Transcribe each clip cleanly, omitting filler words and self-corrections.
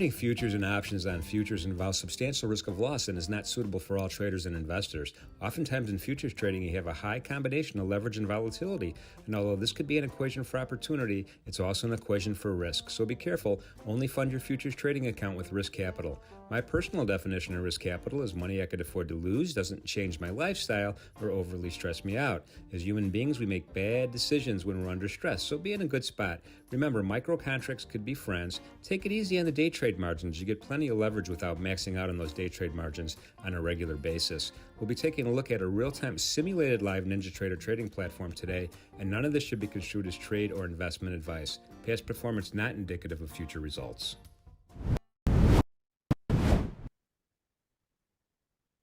Trading futures and options on futures involves substantial risk of loss and is not suitable for all traders and investors. Oftentimes in futures trading, you have a high combination of leverage and volatility. And although this could be an equation for opportunity, it's also an equation for risk. So be careful. Only fund your futures trading account with risk capital. My personal definition of risk capital is money I could afford to lose, doesn't change my lifestyle, or overly stress me out. As human beings, we make bad decisions when we're under stress, so be in a good spot. Remember, micro contracts could be friends. Take it easy on the day trade margins. You get plenty of leverage without maxing out on those day trade margins on a regular basis. We'll be taking a look at a real-time simulated live NinjaTrader trading platform today, and none of this should be construed as trade or investment advice. Past performance not indicative of future results.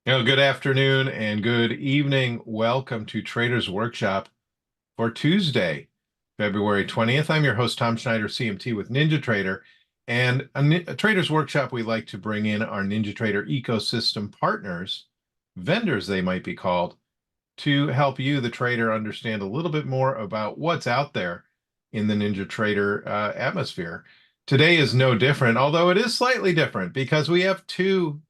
Good afternoon and good evening. Welcome to Traders Workshop for Tuesday, February 20th. I'm your host, Tom Schneider, CMT with NinjaTrader. And a Traders Workshop, we like to bring in our NinjaTrader Ecosystem partners, vendors they might be called, to help you, the trader, understand a little bit more about what's out there in the NinjaTrader atmosphere. Today is no different, although it is slightly different because we have two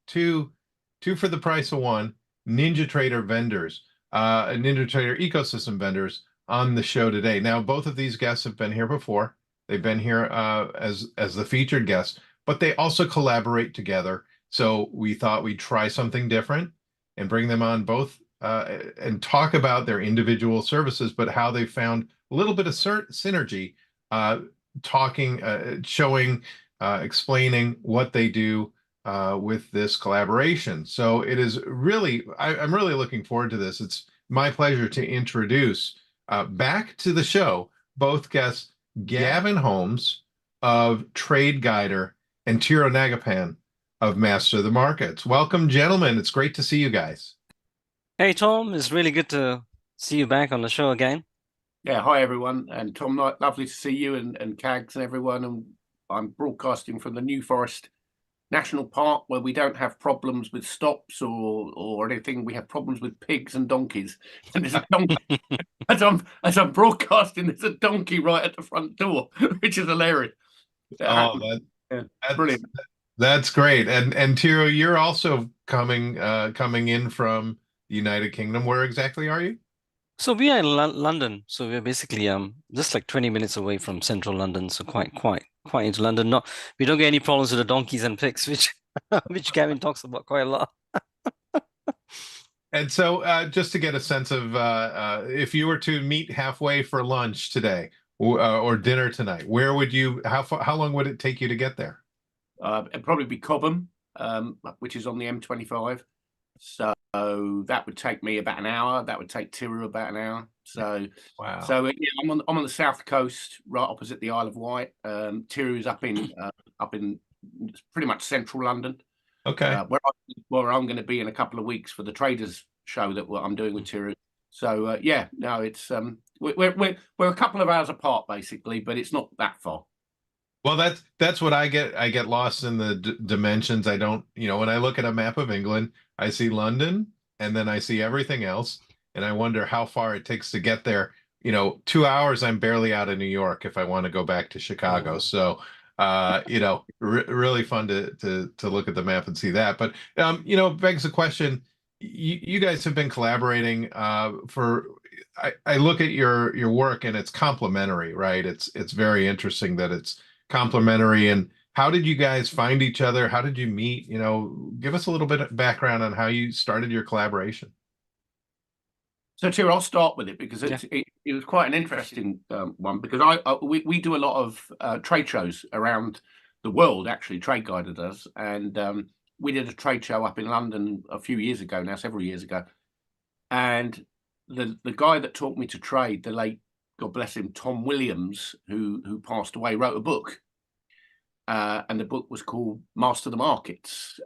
for the price of one NinjaTrader vendors, NinjaTrader Ecosystem vendors on the show today. Now, both of these guests have been here before. They've been here as the featured guests, but they also collaborate together. So we thought we'd try something different and bring them on both and talk about their individual services, but how they found a little bit of synergy, showing, explaining what they do with this collaboration. So it is really, I'm really looking forward to this. It's my pleasure to introduce back to the show both guests, Gavin Holmes of Trade Guider and Tiro Nagapan of Master the Markets. Welcome, gentlemen. It's great to see you guys. Hey, Tom. It's really good to see you back on the show again. Yeah, hi, everyone. And Tom, lovely to see you and Cags and everyone. And I'm broadcasting from the New Forest National Park, where we don't have problems with stops or anything. We have problems with pigs and donkeys. And there's a donkey as I'm broadcasting, there's a donkey right at the front door, which is hilarious. That's brilliant. That's great. And Tiro, you're also coming in from the United Kingdom. Where exactly are you? So we are in London. So we're basically just like 20 minutes away from central London. So quite into London. We don't get any problems with the donkeys and pigs, which Gavin talks about quite a lot. And so just to get a sense of if you were to meet halfway for lunch today or dinner tonight, where would you, how long would it take you to get there? It'd probably be Cobham, which is on the M25. So that would take me about an hour. That would take Tiro about an hour. So wow. So yeah, I'm on the south coast, right opposite the Isle of Wight. Tiro is up in pretty much central London. Okay. Where I'm going to be in a couple of weeks for the traders show that I'm doing with Tiro. So yeah, no, it's we're a couple of hours apart basically, but it's not that far. Well, that's what I get. I get lost in the dimensions. I don't, when I look at a map of England, I see London and then I see everything else. And I wonder how far it takes to get there. 2 hours, I'm barely out of New York if I want to go back to Chicago. Oh. So, really fun to look at the map and see that. But, begs the question, you guys have been collaborating I look at your work and it's complementary, right? It's very interesting that it's complementary. And how did you guys find each other? How did you meet? Give us a little bit of background on how you started your collaboration. So, Tiro, I'll start with it because it was quite an interesting one because we do a lot of trade shows around the world. Actually, Trade Guider does, and we did a trade show up in London a few years ago now, several years ago, and the guy that taught me to trade, the late, God bless him, Tom Williams, who passed away, wrote a book. And the book was called Master the Markets,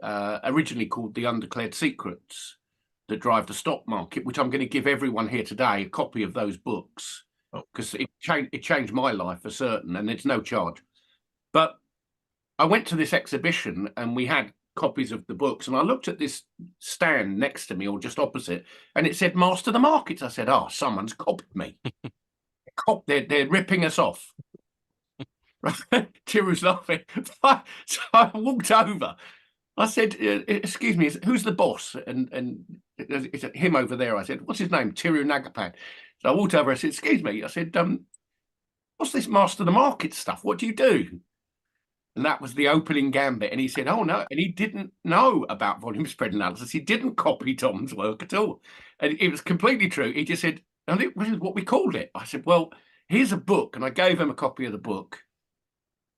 originally called The Undeclared Secrets That Drive the Stock Market, which I'm going to give everyone here today a copy of those books because it changed my life for certain, and it's no charge. But I went to this exhibition and we had copies of the books, and I looked at this stand next to me or just opposite, and it said Master the Markets. I said, oh, someone's copied me. They're ripping us off. Right? Tim was laughing. So I walked over. I said, excuse me, who's the boss? And it's him over there. I said, what's his name? Tiru Nagapad. So I walked over. I said, excuse me. I said, what's this master of the market stuff? What do you do? And that was the opening gambit. And he said, oh, no. And he didn't know about volume spread analysis. He didn't copy Tom's work at all. And it was completely true. He just said, and it was what we called it. I said, well, here's a book. And I gave him a copy of the book.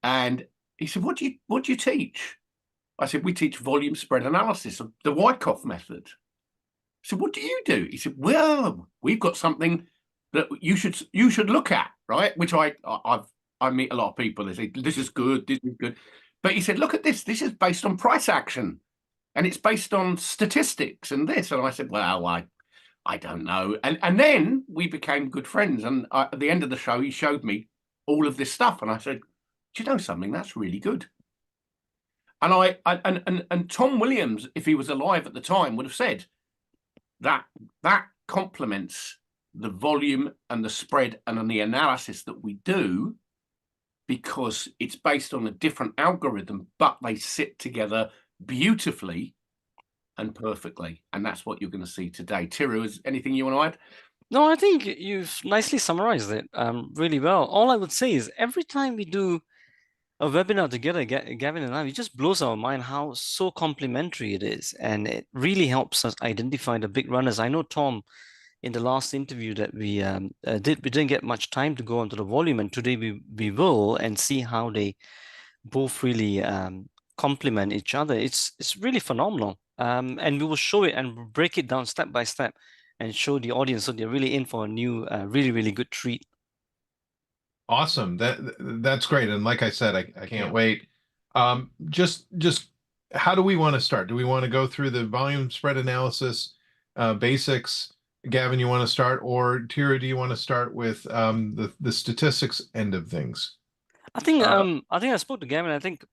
And he said, what do you teach? I said, we teach volume spread analysis of the Wyckoff method. I said, what do you do? He said, well, we've got something that you should look at, right? Which I meet a lot of people. They say, this is good, this is good. But he said, look at this. This is based on price action. And it's based on statistics and this. And I said, well, I don't know. And then we became good friends. And at the end of the show, he showed me all of this stuff. And I said, do you know something? That's really good. And Tom Williams, if he was alive at the time, would have said that complements the volume and the spread and the analysis that we do, because it's based on a different algorithm, but they sit together beautifully and perfectly. And that's what you're going to see today. Tiru, is anything you want to add? No, I think you've nicely summarized it really well. All I would say is every time we do a webinar together, Gavin and I, it just blows our mind how so complementary it is. And it really helps us identify the big runners. I know, Tom, in the last interview that we didn't get much time to go onto the volume. And today we will and see how they both really complement each other. It's really phenomenal. And we will show it and break it down step by step and show the audience so they're really in for a new, really, really good treat. Awesome. That's great. And like I said, I can't wait. Just how do we want to start? Do we want to go through the volume spread analysis basics? Gavin, you want to start, or Tiru, do you want to start with the statistics end of things? I think I spoke to Gavin. I think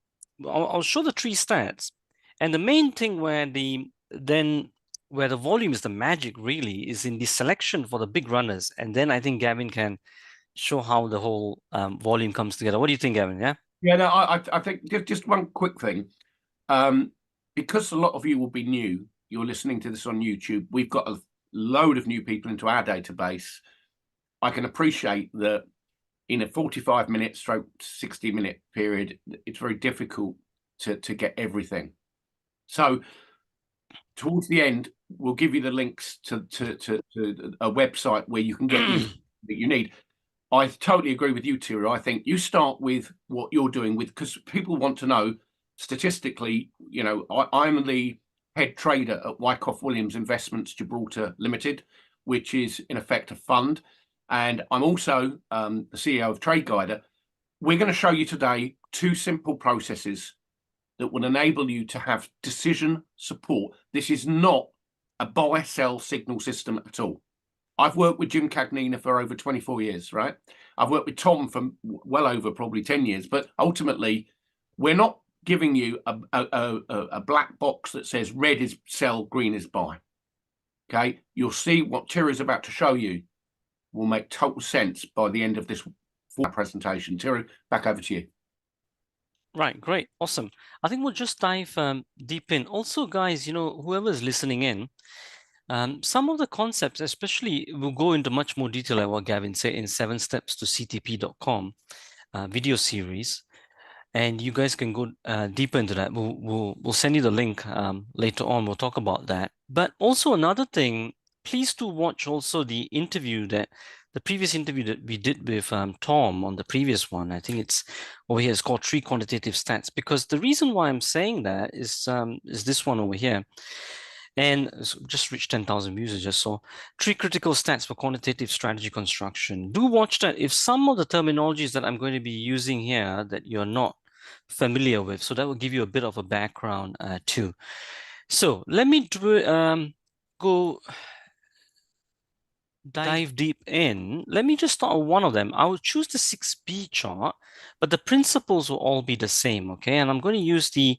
I'll show the three stats, and the main thing where the volume is the magic really is in the selection for the big runners, and then I think Gavin can show how the whole volume comes together. What do you think, Gavin? Yeah. Yeah. No, I think just one quick thing, because a lot of you will be new. You're listening to this on YouTube. We've got a load of new people into our database. I can appreciate that in a 45-minute stroke 60-minute period, it's very difficult to get everything. So towards the end, we'll give you the links to a website where you can get that you need. I totally agree with you, Tiru. I think you start with what you're doing with, because people want to know statistically, you know, I'm the head trader at Wyckoff Williams Investments Gibraltar Limited, which is in effect a fund. And I'm also the CEO of Trade Guider. We're going to show you today two simple processes that will enable you to have decision support. This is not a buy-sell signal system at all. I've worked with Jim Cagnina for over 24 years, right? I've worked with Tom for well over probably 10 years, but ultimately we're not giving you a black box that says red is sell, green is buy. Okay, you'll see what Tiru is about to show you will make total sense by the end of this presentation. Tiru, back over to you. Right, great, awesome. I think we'll just dive deep in. Also, guys, you know, whoever's listening in, some of the concepts, especially, we'll go into much more detail like what Gavin said in 7 steps to CTP.com video series. And you guys can go deeper into that. We'll send you the link later on. We'll talk about that. But also another thing, please do watch also the previous interview that we did with Tom on the previous one. I think it's over here. It's called 3 Quantitative Stats. Because the reason why I'm saying that is this one over here. And it's just reached 10,000 views. I just saw 3 critical stats for quantitative strategy construction. Do watch that. If some of the terminologies that I'm going to be using here that you're not familiar with, so that will give you a bit of a background too. So let me go dive deep in. Let me just start with one of them. I will choose the 6B chart, but the principles will all be the same, okay? And I'm going to use the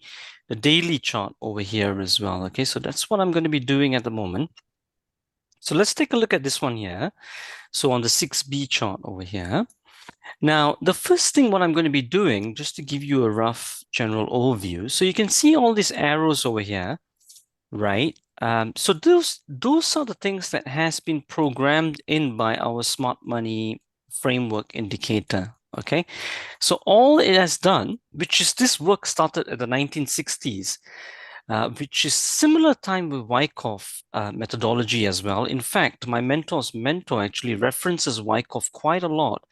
daily chart over here as well, okay? So that's what I'm going to be doing at the moment. So let's take a look at this one here. So on the 6B chart over here, Now, the first thing what I'm going to be doing, just to give you a rough general overview. So you can see all these arrows over here, right? So those are the things that has been programmed in by our smart money framework indicator. Okay, so all it has done, which is this work started at the 1960s, which is similar time with Wyckoff methodology as well. In fact, my mentor's mentor actually references Wyckoff quite a lot.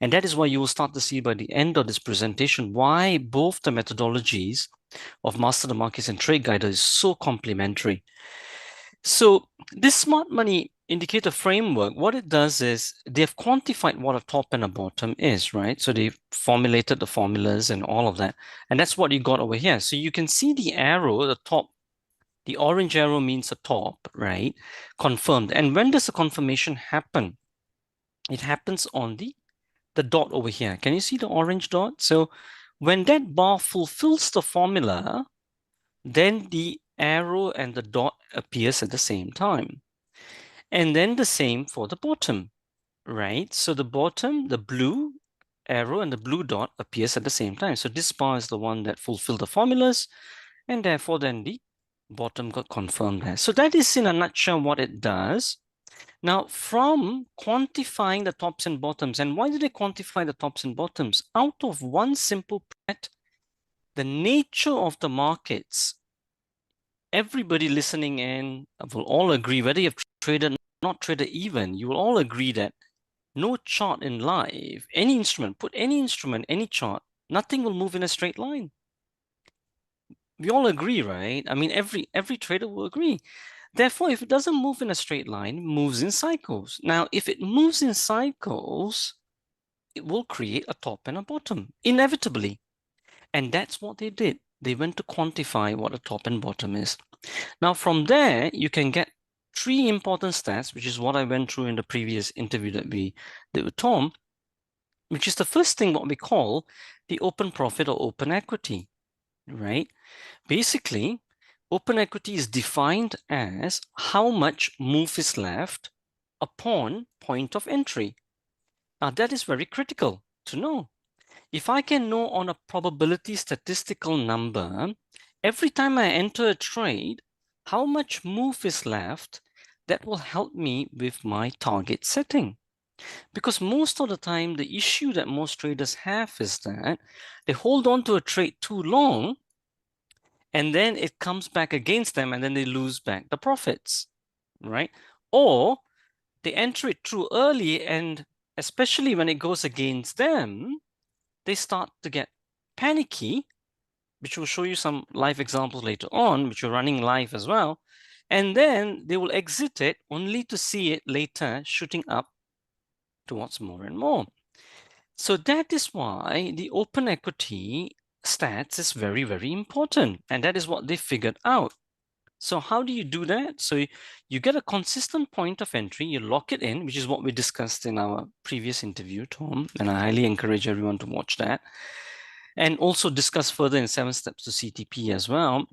And that is why you will start to see by the end of this presentation why both the methodologies of Master the Markets and Trade Guider is so complementary. So this smart money indicator framework, what it does is they've quantified what a top and a bottom is, right? So they've formulated the formulas and all of that. And that's what you got over here. So you can see the arrow, the top, the orange arrow means a top, right? Confirmed. And when does the confirmation happen? It happens on the dot over here. Can you see the orange dot? So when that bar fulfills the formula, then the arrow and the dot appears at the same time. And then the same for the bottom, right? So the bottom, the blue arrow and the blue dot appears at the same time. So this bar is the one that fulfilled the formulas, and therefore then the bottom got confirmed there. So that is in a nutshell what it does. Now, from quantifying the tops and bottoms, and why do they quantify the tops and bottoms? Out of one simple fact, the nature of the markets, everybody listening in will all agree, whether you've traded or not traded even, you will all agree that no chart in life, any instrument, put any instrument, any chart, nothing will move in a straight line. We all agree, right? I mean, every trader will agree. Therefore, if it doesn't move in a straight line, it moves in cycles. Now, if it moves in cycles, it will create a top and a bottom, inevitably. And that's what they did. They went to quantify what a top and bottom is. Now, from there, you can get three important stats, which is what I went through in the previous interview that we did with Tom, which is the first thing what we call the open profit or open equity, right? Basically, open equity is defined as how much move is left upon point of entry. Now, that is very critical to know. If I can know on a probability statistical number, every time I enter a trade, how much move is left, that will help me with my target setting. Because most of the time, the issue that most traders have is that they hold on to a trade too long, and then it comes back against them, and then they lose back the profits, right? Or they enter it too early, and especially when it goes against them, they start to get panicky, which will show you some live examples later on, which are running live as well. And then they will exit it only to see it later shooting up towards more and more. So that is why the open equity stats is very, very important. And that is what they figured out. So how do you do that? So you get a consistent point of entry, you lock it in, which is what we discussed in our previous interview, Tom, and I highly encourage everyone to watch that. And also discuss further in 7 steps to CTP as well.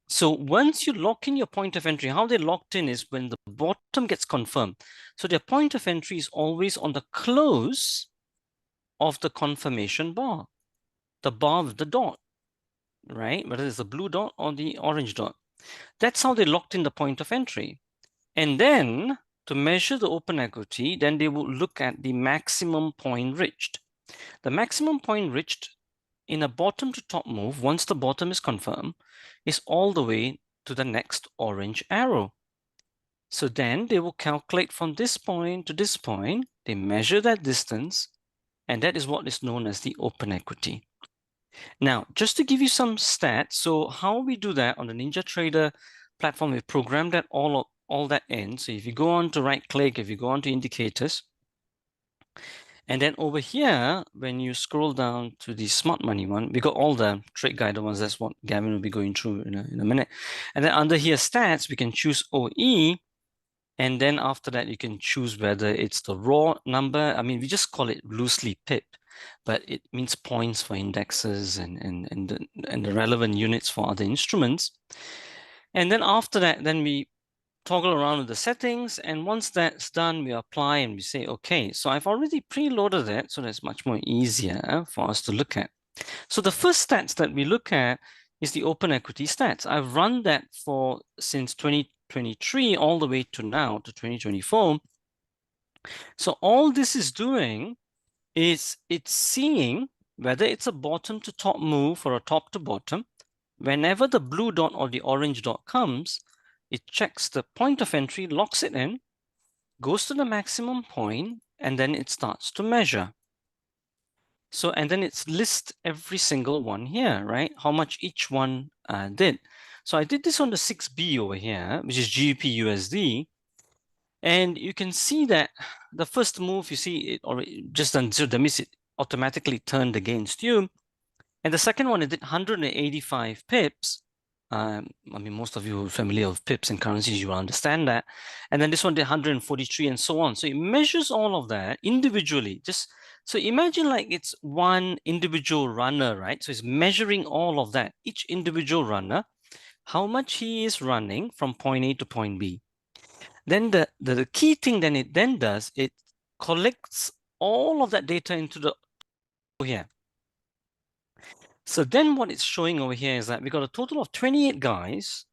So once you lock in your point of entry, how they locked in is when the bottom gets confirmed. So their point of entry is always on the close of the confirmation bar, the bar with the dot, right? Whether it's the blue dot or the orange dot. That's how they locked in the point of entry. And then to measure the open equity, then they will look at the maximum point reached. The maximum point reached in a bottom to top move, once the bottom is confirmed, is all the way to the next orange arrow. So then they will calculate from this point to this point, they measure that distance, and that is what is known as the open equity. Now, just to give you some stats, so how we do that on the NinjaTrader platform, we programmed that all that in. So if you go on to right click, if you go on to indicators, and then over here, when you scroll down to the smart money one, we got all the trade guide ones. That's what Gavin will be going through in a minute. And then under here, stats, we can choose OE. And then after that, you can choose whether it's the raw number. I mean, we just call it loosely PIP, but it means points for indexes and the relevant units for other instruments. And then after that, then we toggle around with the settings, and once that's done, we apply and we say, okay, so I've already preloaded it, so that's much more easier for us to look at. So the first stats that we look at is the open equity stats. I've run that for since 2023 all the way to now to 2024. So all this is doing is it's seeing whether it's a bottom to top move or a top to bottom. Whenever the blue dot or the orange dot comes, it checks the point of entry, locks it in, goes to the maximum point, and then it starts to measure. So, and then it's list every single one here, right? How much each one did. So I did this on the 6B over here, which is GBP USD. And you can see that the first move, you see it already just done zero, that means it automatically turned against you. And the second one, it did 185 pips. I mean, most of you who are familiar with pips and currencies, you will understand that. And then this one did 143 and so on. So it measures all of that individually. Just so imagine like it's one individual runner, right? So it's measuring all of that, each individual runner, how much he is running from point A to point B. Then the key thing then it then does, it collects all of that data into the here. So then what it's showing over here is that we got a total of 28 guys,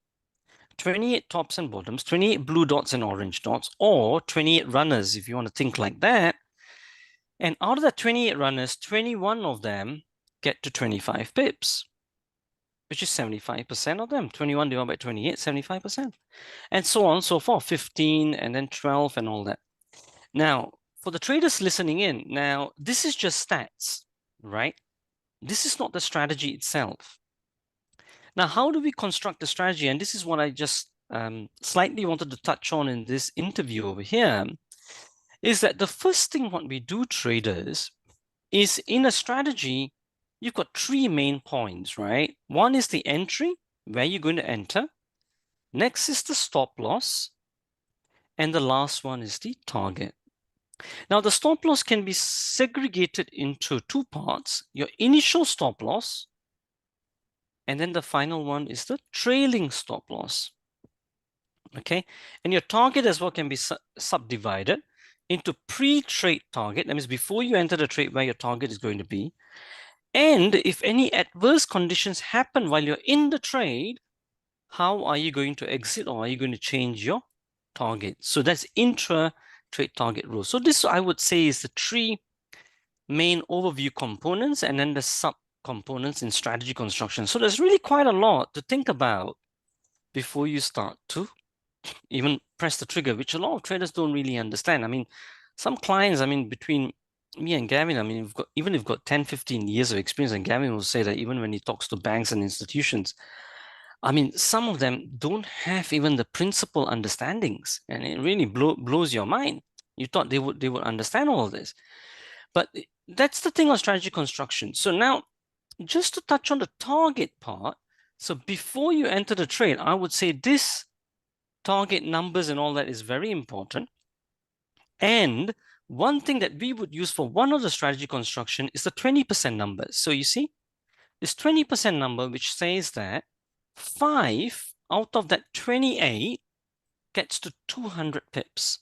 28 tops and bottoms, 28 blue dots and orange dots, or 28 runners, if you want to think like that. And out of the 28 runners, 21 of them get to 25 pips, which is 75% of them. 21 divided by 28, 75%. And so on and so forth, 15 and then 12 and all that. Now, for the traders listening in, now this is just stats, right? This is not the strategy itself. Now, how do we construct the strategy? And this is what I just slightly wanted to touch on in this interview over here, is that the first thing what we do, traders, is in a strategy, you've got three main points, right? One is the entry, where you're going to enter. Next is the stop loss. And the last one is the target. Now, the stop loss can be segregated into two parts, your initial stop loss, and then the final one is the trailing stop loss. Okay, and your target as well can be subdivided into pre-trade target. That means before you enter the trade where your target is going to be. And if any adverse conditions happen while you're in the trade, how are you going to exit, or are you going to change your target? So that's intra-trade target rule. So this, I would say, is the three main overview components and then the sub-components in strategy construction. So there's really quite a lot to think about before you start to even press the trigger, which a lot of traders don't really understand. I mean, some clients, I mean, between me and Gavin, I mean, if we've got 10, 15 years of experience, and Gavin will say that even when he talks to banks and institutions, I mean, some of them don't have even the principal understandings, and it really blows your mind. You thought they would understand all of this. But that's the thing on strategy construction. So now, just to touch on the target part, so before you enter the trade, I would say this target numbers and all that is very important. And one thing that we would use for one of the strategy construction is the 20% number. So you see, this 20% number, which says that 5 out of that 28 gets to 200 pips.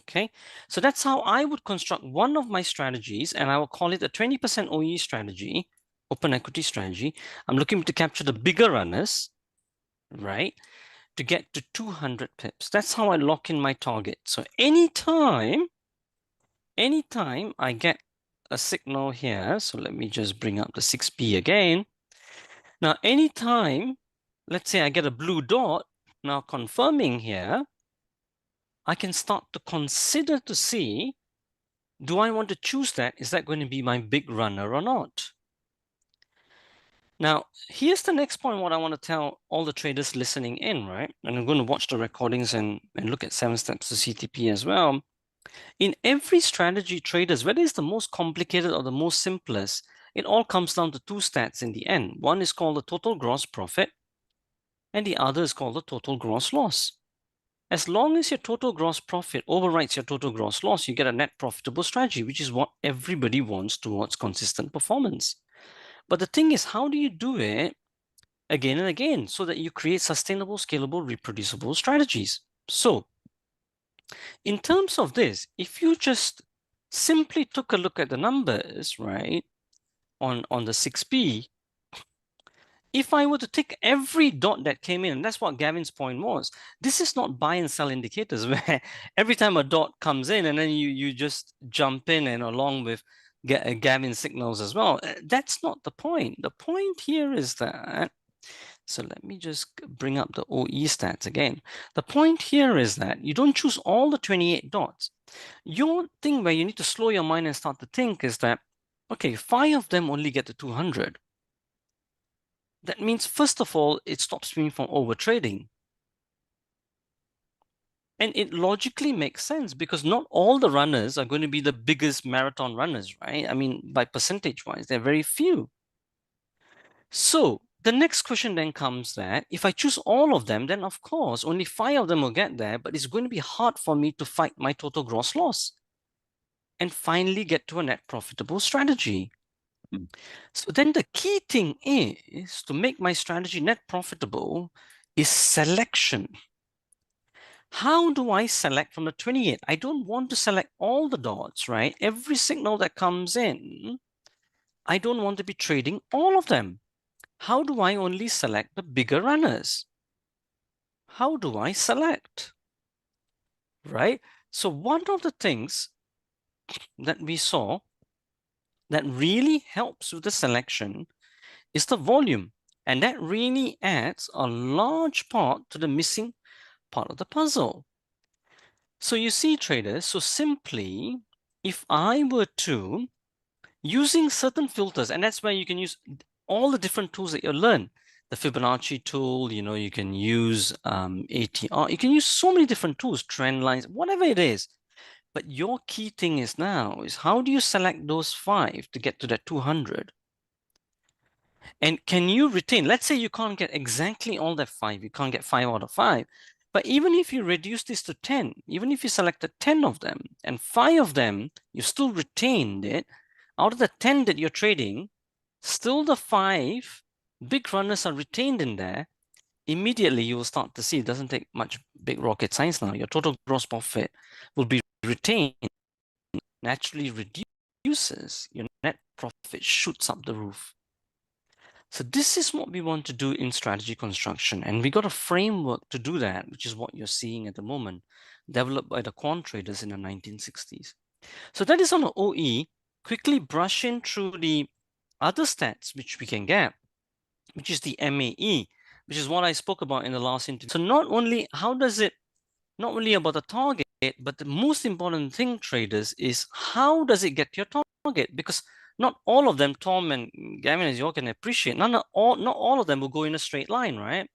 Okay, so that's how I would construct one of my strategies, and I will call it a 20% OE strategy, open equity strategy. I'm looking to capture the bigger runners, right, to get to 200 pips. That's how I lock in my target. So anytime I get a signal here, so let me just bring up the 6B again. Now, anytime, let's say I get a blue dot, now confirming here, I can start to consider to see, do I want to choose that? Is that going to be my big runner or not? Now, here's the next point, what I want to tell all the traders listening in, right? And I'm going to watch the recordings and look at 7 steps to CTP as well. In every strategy, traders, whether it's the most complicated or the most simplest, it all comes down to two stats in the end. One is called the total gross profit, and the other is called the total gross loss. As long as your total gross profit overwrites your total gross loss, you get a net profitable strategy, which is what everybody wants towards consistent performance. But the thing is, how do you do it again and again so that you create sustainable, scalable, reproducible strategies. So in terms of this, if you just simply took a look at the numbers, right, on the 6P, if I were to take every dot that came in, and that's what Gavin's point was, this is not buy and sell indicators where every time a dot comes in and then you just jump in and along with Gavin's signals as well. That's not the point. The point here is that, so let me just bring up the OE stats again. The point here is that you don't choose all the 28 dots. Your thing where you need to slow your mind and start to think is that, okay, 5 of them only get to 200. That means, first of all, it stops me from overtrading. And it logically makes sense because not all the runners are going to be the biggest marathon runners, right? I mean, by percentage-wise, they're very few. So the next question then comes that if I choose all of them, then of course, only 5 of them will get there, but it's going to be hard for me to fight my total gross loss and finally get to a net profitable strategy. So then the key thing is to make my strategy net profitable is selection. How do I select from the 28? I don't want to select all the dots, right? Every signal that comes in, I don't want to be trading all of them. How do I only select the bigger runners? How do I select? Right? So one of the things that we saw that really helps with the selection is the volume. And that really adds a large part to the missing part of the puzzle. So you see, traders, so simply, if I were to, using certain filters, and that's where you can use all the different tools that you learn, the Fibonacci tool, you know, you can use ATR, you can use so many different tools, trend lines, whatever it is. But your key thing is now is how do you select those 5 to get to that 200? And can you retain, let's say you can't get exactly all that 5, you can't get 5 out of 5, but even if you reduce this to 10, even if you selected 10 of them and 5 of them, you still retained it, out of the 10 that you're trading, still the 5 big runners are retained in there, immediately you will start to see, it doesn't take much big rocket science now, your total gross profit will be retained, naturally reduces, your net profit shoots up the roof. So this is what we want to do in strategy construction. And we got a framework to do that, which is what you're seeing at the moment, developed by the quant traders in the 1960s. So that is on the OE. Quickly brush in through the other stats which we can get, which is the MAE, which is what I spoke about in the last interview. So not only not only about the target, but the most important thing, traders, is how does it get to your target? Because not all of them, Tom and Gavin, as you all can appreciate, not all of them will go in a straight line, right,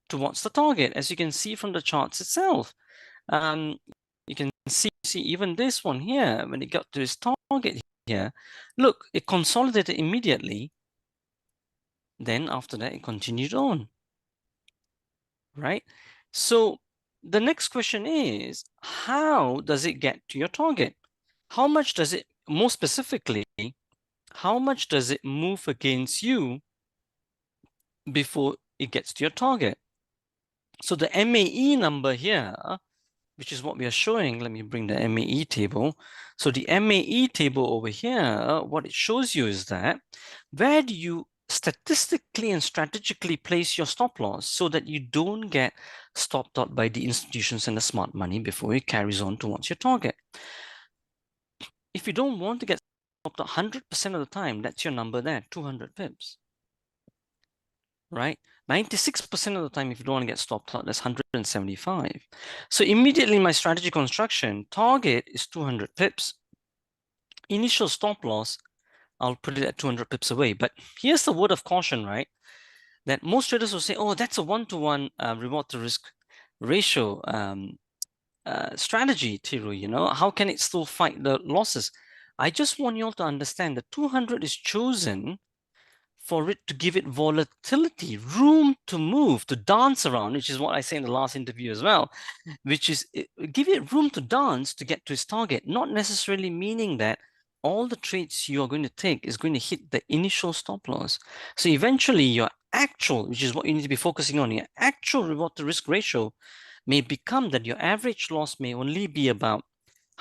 towards the target, as you can see from the charts itself. You can see even this one here, when it got to its target here, look, it consolidated immediately. Then after that, it continued on, right? So the next question is, how does it get to your target? How much does it, more specifically, how much does it move against you before it gets to your target? So the MAE number here, which is what we are showing, let me bring the MAE table. So the MAE table over here, what it shows you is that where do you statistically and strategically place your stop loss so that you don't get stopped out by the institutions and the smart money before it carries on towards your target. If you don't want to get stopped out 100% of the time, that's your number there, 200 pips, right? 96% of the time, if you don't want to get stopped out, that's 175. So immediately my strategy construction, target is 200 pips. Initial stop loss, I'll put it at 200 pips away. But here's the word of caution, right? That most traders will say, oh, that's a one-to-one reward to risk ratio strategy, Tiru, you know, how can it still fight the losses? I just want you all to understand that 200 is chosen for it to give it volatility, room to move, to dance around, which is what I say in the last interview as well, which is give it room to dance to get to its target, not necessarily meaning that all the trades you are going to take is going to hit the initial stop loss. So eventually your actual, which is what you need to be focusing on here, actual reward to risk ratio may become that your average loss may only be about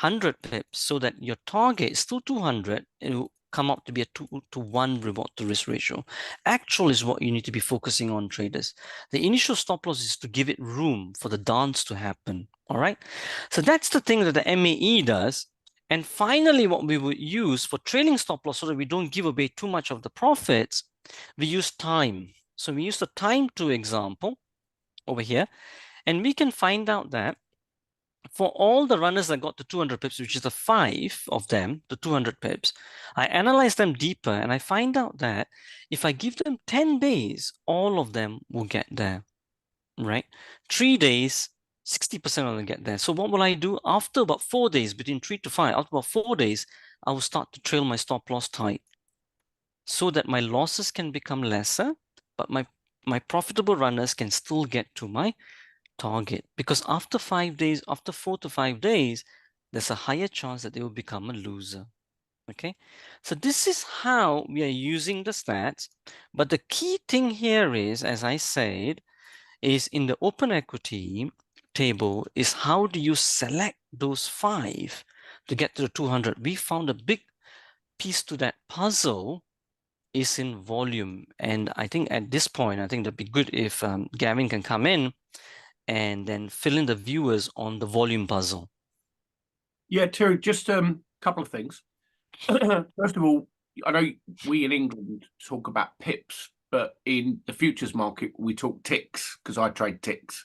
100 pips, so that your target is still 200. It will come out to be a 2-to-1 reward to risk ratio. Actual is what you need to be focusing on, traders. The initial stop loss is to give it room for the dance to happen. All right. So that's the thing that the MAE does. And finally, what we would use for trailing stop loss so that we don't give away too much of the profits, we use time. So we use the time to example over here, and we can find out that for all the runners that got to 200 pips, which is the 5 of them, the 200 pips, I analyze them deeper and I find out that if I give them 10 days, all of them will get there, right? 3 days, 60% of them get there. So what will I do? After about 4 days, between 3 to 5, after about 4 days, I will start to trail my stop loss tight so that my losses can become lesser, but my profitable runners can still get to my target, because after 5 days, after 4 to 5 days, there's a higher chance that they will become a loser. Okay, so this is how we are using the stats. But the key thing here is, as I said, is in the open equity table is how do you select those 5 to get to the 200. We found a big piece to that puzzle is in volume. And I think at this point, I think that'd be good if Gavin can come in and then fill in the viewers on the volume puzzle. Yeah, Terry, just a couple of things. First of all, I know we in England talk about pips, but in the futures market, we talk ticks because I trade ticks.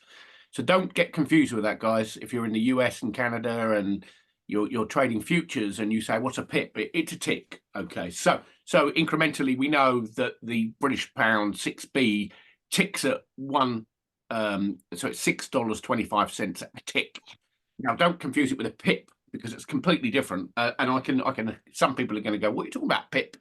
So don't get confused with that, guys. If you're in the US and Canada and you're trading futures and you say, what's a pip? It's a tick. Okay, so incrementally, we know that the British pound 6B ticks at one. So it's $6.25 a tick. Now, don't confuse it with a pip because it's completely different. And I can. Some people are going to go, "What are you talking about, pip?"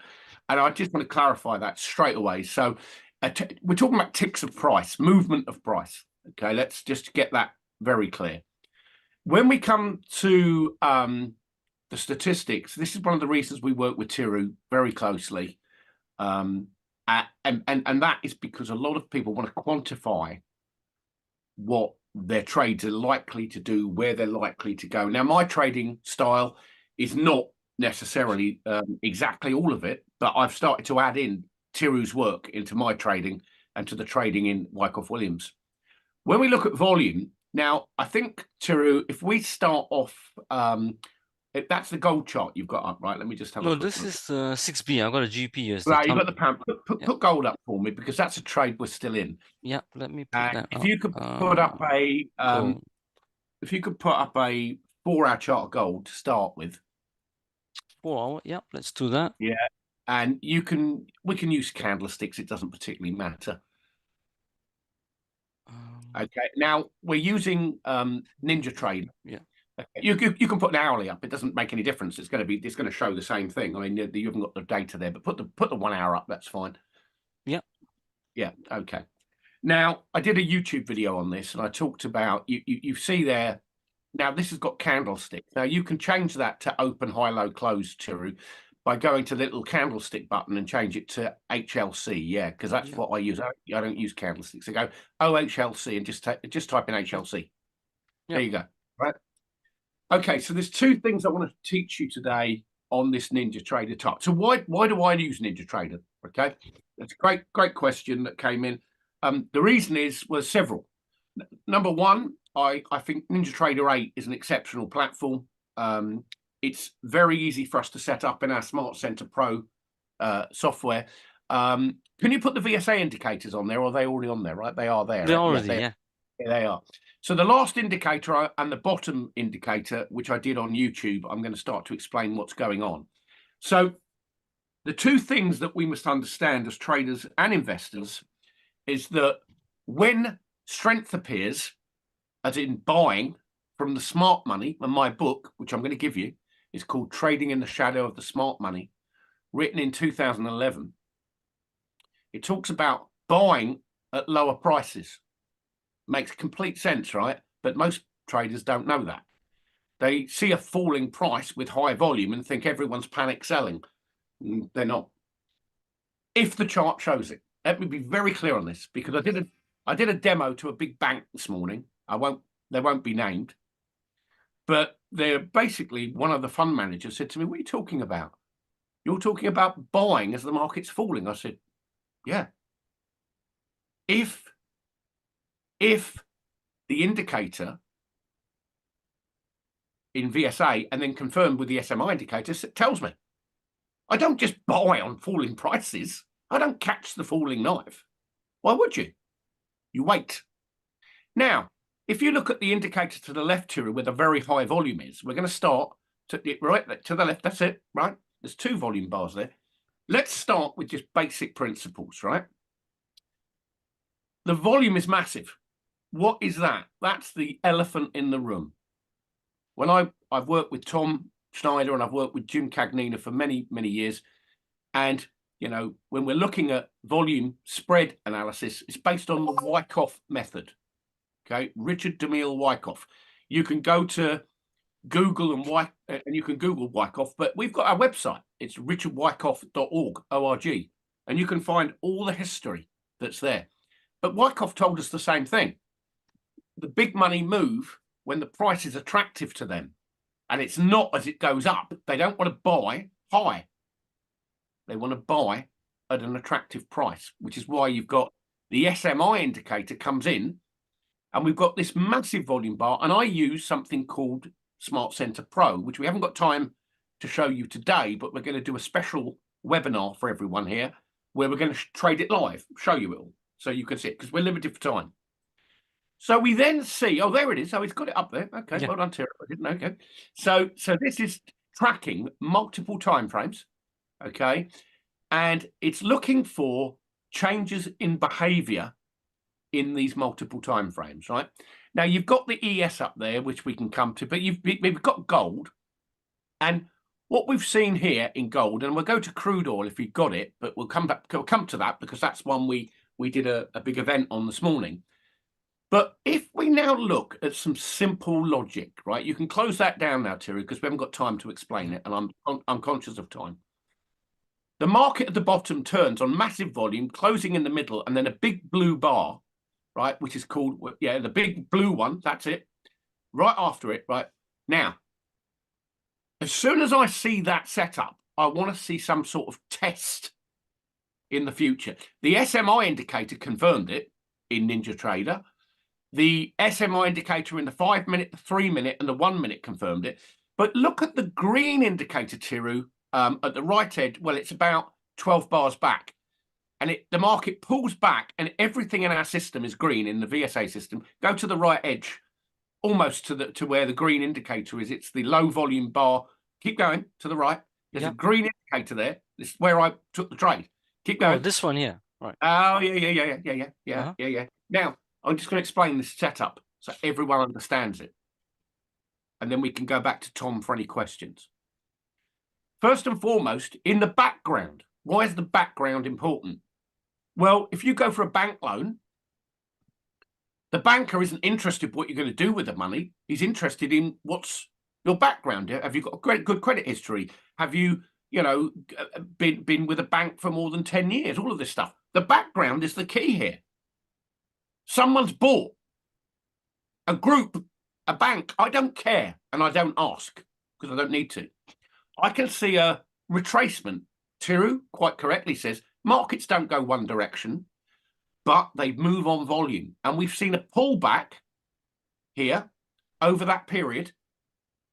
And I just want to clarify that straight away. So we're talking about ticks of price, movement of price. Okay, let's just get that very clear. When we come to the statistics, this is one of the reasons we work with Tiru very closely, and that is because a lot of people want to quantify what their trades are likely to do, where they're likely to go. Now, my trading style is not necessarily exactly all of it, but I've started to add in Tiru's work into my trading and to the trading in Wyckoff Williams. When we look at volume, now, I think, Tiru, if we start off, that's the gold chart you've got up, right? Let me just have a look. This is 6B. I've got a GP as the right, you've got the pound. Put gold up for me because that's a trade we're still in. Yeah, let me put that if up. you could put up a if you could put up a 4-hour chart of gold to start with. 4 hour, yeah, let's do that. Yeah, and we can use candlesticks. It doesn't particularly matter. Okay, now we're using NinjaTrader. Yeah. You can put an hourly up. It doesn't make any difference. It's going to show the same thing. I mean, you haven't got the data there, but put the 1 hour up. That's fine. Yeah. Yeah. Okay. Now I did a YouTube video on this, and I talked about you see there. Now this has got candlesticks. Now you can change that to open, high, low, close, Tiru, by going to the little candlestick button and change it to HLC. Yeah, because that's what I use. I don't use candlesticks. I go HLC and just type in HLC. Yeah. There you go. Right. Okay, so there's 2 things I want to teach you today on this NinjaTrader type. So why do I use NinjaTrader? Okay, that's a great question that came in. The reason is, well, several. Number one, I think NinjaTrader 8 is an exceptional platform. It's very easy for us to set up in our Smart Center Pro software. Can you put the VSA indicators on there, or are they already on there? Right, they are there. They're already, yeah. They are. So the last indicator and the bottom indicator, which I did on YouTube, I'm going to start to explain what's going on. So the 2 things that we must understand as traders and investors is that when strength appears, as in buying from the smart money, and my book, which I'm going to give you, is called Trading in the Shadow of the Smart Money, written in 2011. It talks about buying at lower prices. Makes complete sense, right? But most traders don't know that. They see a falling price with high volume and think everyone's panic selling. They're not. If the chart shows it, let me be very clear on this, because I did a demo to a big bank this morning. They won't be named, but they're basically, one of the fund managers said to me, "What are you talking about? You're talking about buying as the market's falling." I said, "Yeah. If the indicator in VSA and then confirmed with the SMI indicators tells me, I don't just buy on falling prices. I don't catch the falling knife. Why would you? You wait." Now, if you look at the indicator to the left here where the very high volume is, we're going to start to the left. That's it, right? There's 2 volume bars there. Let's start with just basic principles, right? The volume is massive. What is that? That's the elephant in the room. When I've worked with Tom Schneider and I've worked with Jim Cagnina for many, many years. And, you know, when we're looking at volume spread analysis, it's based on the Wyckoff method. Okay, Richard DeMille Wyckoff. You can go to Google and you can Google Wyckoff, but we've got our website. It's richardwyckoff.org, and you can find all the history that's there. But Wyckoff told us the same thing. The big money move when the price is attractive to them, and it's not as it goes up. They don't want to buy high. They want to buy at an attractive price, which is why you've got the SMI indicator comes in, and we've got this massive volume bar. And I use something called Smart Center Pro, which we haven't got time to show you today, but we're going to do a special webinar for everyone here where we're going to trade it live, show you it all so you can see it, because we're limited for time. So we then see, oh, there it is. Oh, it's got it up there. Okay, yeah. Well done, Tara. I didn't know. Okay. So this is tracking multiple timeframes. Okay. And it's looking for changes in behavior in these multiple timeframes, right? Now you've got the ES up there, which we can come to, but we've got gold. And what we've seen here in gold, and we'll go to crude oil if you've got it, but we'll come to that because that's one we did a big event on this morning. But if we now look at some simple logic, right? You can close that down now, Terry, because we haven't got time to explain it, and I'm conscious of time. The market at the bottom turns on massive volume, closing in the middle, and then a big blue bar, right? Which is called, yeah, the big blue one. That's it. Right after it, right? Now, as soon as I see that setup, I want to see some sort of test in the future. The SMI indicator confirmed it in NinjaTrader. The SMI indicator in the 5-minute, the 3-minute, and the 1-minute confirmed it. But look at the green indicator, Tiru, at the right edge. Well, it's about 12 bars back. And the market pulls back, and everything in our system is green in the VSA system. Go to the right edge, almost to where the green indicator is. It's the low volume bar. Keep going to the right. There's a green indicator there. This is where I took the trade. Keep going. Oh, this one here. Right. Oh, yeah. Now, I'm just going to explain this setup so everyone understands it. And then we can go back to Tom for any questions. First and foremost, in the background, why is the background important? Well, if you go for a bank loan, the banker isn't interested in what you're going to do with the money. He's interested in what's your background. Have you got a good credit history? Have you, been with a bank for more than 10 years? All of this stuff. The background is the key here. Someone's bought a group, a bank. I don't care, and I don't ask because I don't need to. I can see a retracement. Tiru quite correctly says markets don't go one direction, but they move on volume. And we've seen a pullback here over that period.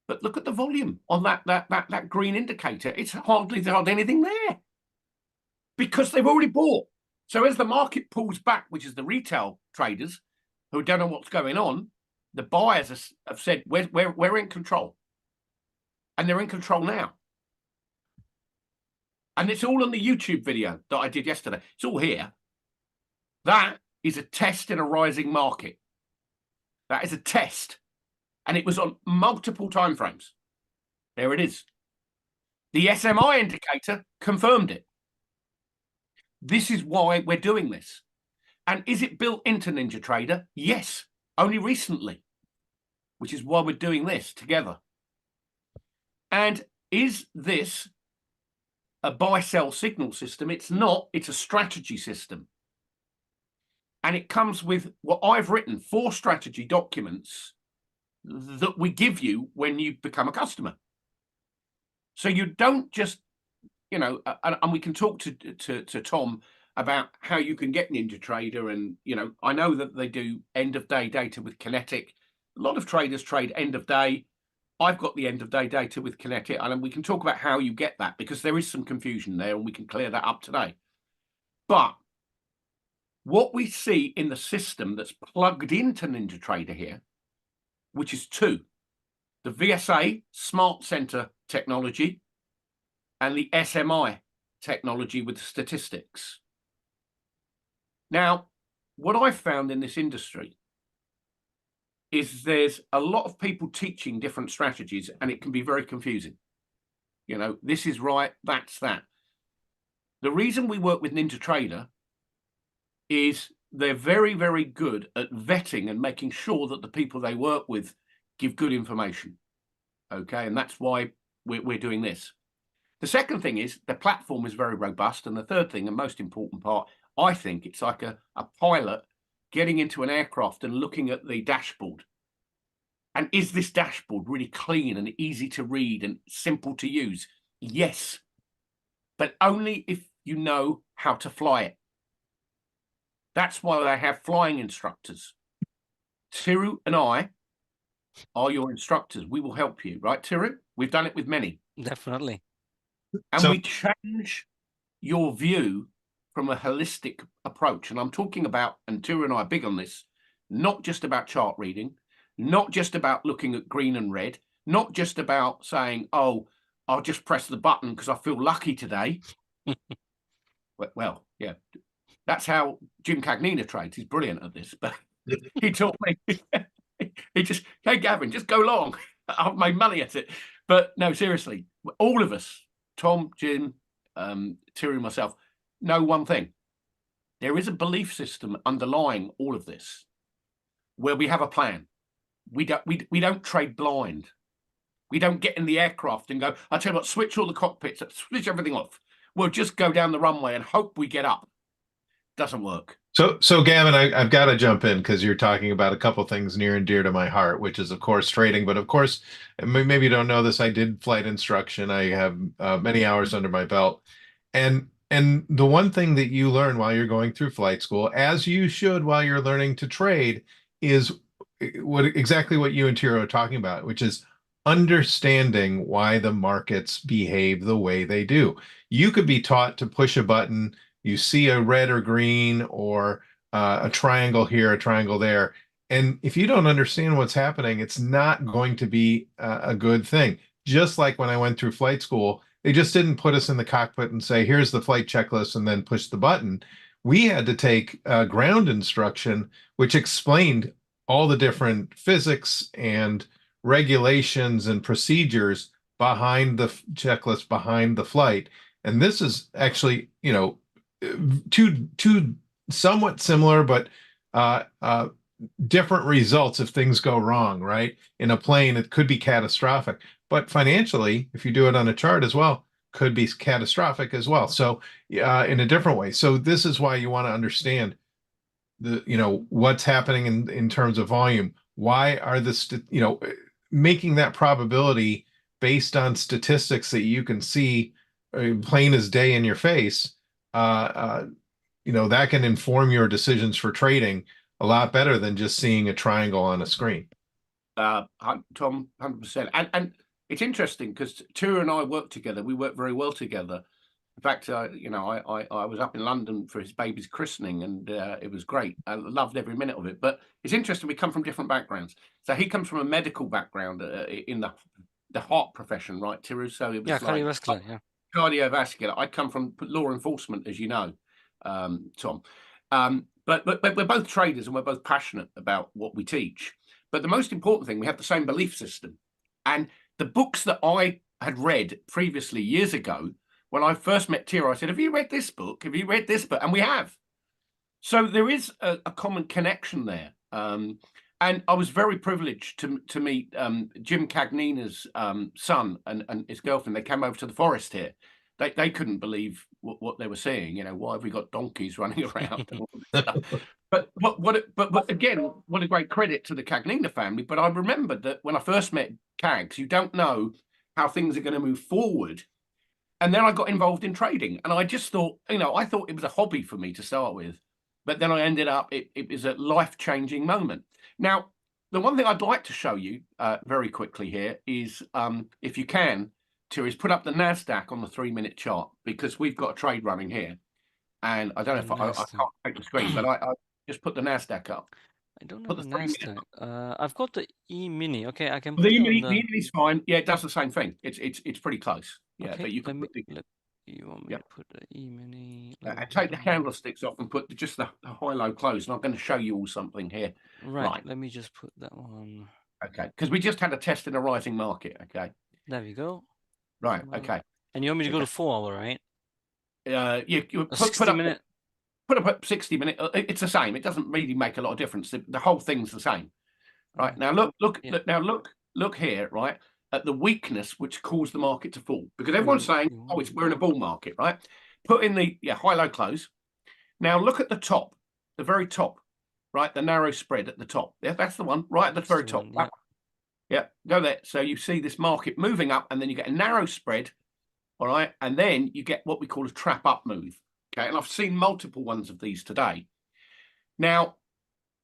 But look at the volume on that green indicator. It's hardly anything there because they've already bought. So as the market pulls back, which is the retail traders who don't know what's going on, the buyers have said, we're in control. And they're in control now. And it's all on the YouTube video that I did yesterday. It's all here. That is a test in a rising market. That is a test. And it was on multiple timeframes. There it is. The SMI indicator confirmed it. This is why we're doing this. And is it built into NinjaTrader? Yes, only recently, which is why we're doing this together. And is this a buy-sell signal system? It's not. It's a strategy system. And it comes with what I've written, 4 strategy documents that we give you when you become a customer. So you don't just, you know, and we can talk to Tom about how you can get NinjaTrader. And, you know, I know that they do end of day data with Kinetic. A lot of traders trade end of day. I've got the end of day data with Kinetic, and we can talk about how you get that, because there is some confusion there and we can clear that up today. But what we see in the system that's plugged into NinjaTrader here, which is 2, the VSA Smart Center technology and the SMI technology with statistics. Now, what I've found in this industry is there's a lot of people teaching different strategies, and it can be very confusing. You know, this is right, that's that. The reason we work with NinjaTrader is they're very, very good at vetting and making sure that the people they work with give good information. Okay, and that's why we're doing this. The second thing is the platform is very robust. And the third thing, and most important part, I think it's like a pilot getting into an aircraft and looking at the dashboard. And is this dashboard really clean and easy to read and simple to use? Yes, but only if you know how to fly it. That's why they have flying instructors. Tiru and I are your instructors. We will help you, right, Tiru? We've done it with many. Definitely. And we change your view from a holistic approach. And I'm talking about, and Tiru and I are big on this, not just about chart reading, not just about looking at green and red, not just about saying, oh, I'll just press the button because I feel lucky today. Well, yeah, that's how Jim Cagnina trades. He's brilliant at this, but he taught me. He just, hey, Gavin, just go long. I've made money at it. But no, seriously, all of us, Tom, Jim, Tiru, myself, know one thing. There is a belief system underlying all of this where we have a plan. We don't trade blind. We don't get in the aircraft and go, I tell you what, switch all the cockpits, switch everything off. We'll just go down the runway and hope we get up. Doesn't work. So Gavin, I've got to jump in because you're talking about a couple things near and dear to my heart, which is, of course, trading. But of course, maybe you don't know this, I did flight instruction. I have many hours under my belt. And the one thing that you learn while you're going through flight school, as you should while you're learning to trade, is exactly what you and Tiro are talking about, which is understanding why the markets behave the way they do. You could be taught to push a button. You see a red or green or a triangle here, a triangle there. And if you don't understand what's happening, it's not going to be a good thing. Just like when I went through flight school, they just didn't put us in the cockpit and say, here's the flight checklist, and then push the button. We had to take ground instruction, which explained all the different physics and regulations and procedures behind the checklist, behind the flight. And this is actually, you know, two somewhat similar, but different results if things go wrong, right? In a plane, it could be catastrophic, but financially, if you do it on a chart as well, could be catastrophic as well. So in a different way. So this is why you want to understand the, you know, what's happening in terms of volume. Why are the, you know, making that probability based on statistics that you can see plain as day in your face, you know, that can inform your decisions for trading a lot better than just seeing a triangle on a screen. Tom, 100%. And it's interesting because Tira and I work together. We work very well together. In fact, you know, I was up in London for his baby's christening, and it was great. I loved every minute of it. But it's interesting. We come from different backgrounds. So he comes from a medical background in the heart profession, right, Tiru? So it was cardiovascular, cardiovascular. I come from law enforcement, as you know, Tom. But we're both traders and we're both passionate about what we teach. But the most important thing, we have the same belief system. And the books that I had read previously years ago, when I first met Tira, I said, have you read this book? Have you read this book? And we have. So there is a common connection there. And I was very privileged to meet Jim Cagnina's son and his girlfriend. They came over to the forest here. They couldn't believe what they were seeing. You know, why have we got donkeys running around? And all this stuff. But again, what a great credit to the Cagnina family. But I remembered that when I first met Cags, you don't know how things are going to move forward. And then I got involved in trading, and I just thought, I thought it was a hobby for me to start with, but then I ended up, it was a life-changing moment. Now, the one thing I'd like to show you very quickly here is, if you can, is put up the NASDAQ on the 3-minute chart, because we've got a trade running here. And I don't know if I can't take the screen, but I just put the NASDAQ up. I don't Put have the the 3 minute. NASDAQ. I've got the E-mini. Okay, I can The put it E-mini, on the the... E-mini's fine. Yeah, it does the same thing. It's pretty close. Yeah, Okay, but you can let me, put the, you want me yeah. to put the E-mini? And take the candlesticks off and put just the high-low close. And I'm going to show you all something here. Right, let me just put that one. Okay, because we just had a test in a rising market. Okay. There we go. Right. Okay. And you want me to go to 4 hour, right? You A put 60 up minute. Put up 60 minute. It's the same. It doesn't really make a lot of difference. The whole thing's the same. Right. Now look here, right, at the weakness which caused the market to fall, because everyone's saying, oh, we're in a bull market, right? Put in the high-low close. Now look at the top, the very top, right? The narrow spread at the top. Yeah, that's the one, right at the very top. Yeah, go there. So you see this market moving up, and then you get a narrow spread, all right, and then you get what we call a trap up move. Okay, and I've seen multiple ones of these today. Now,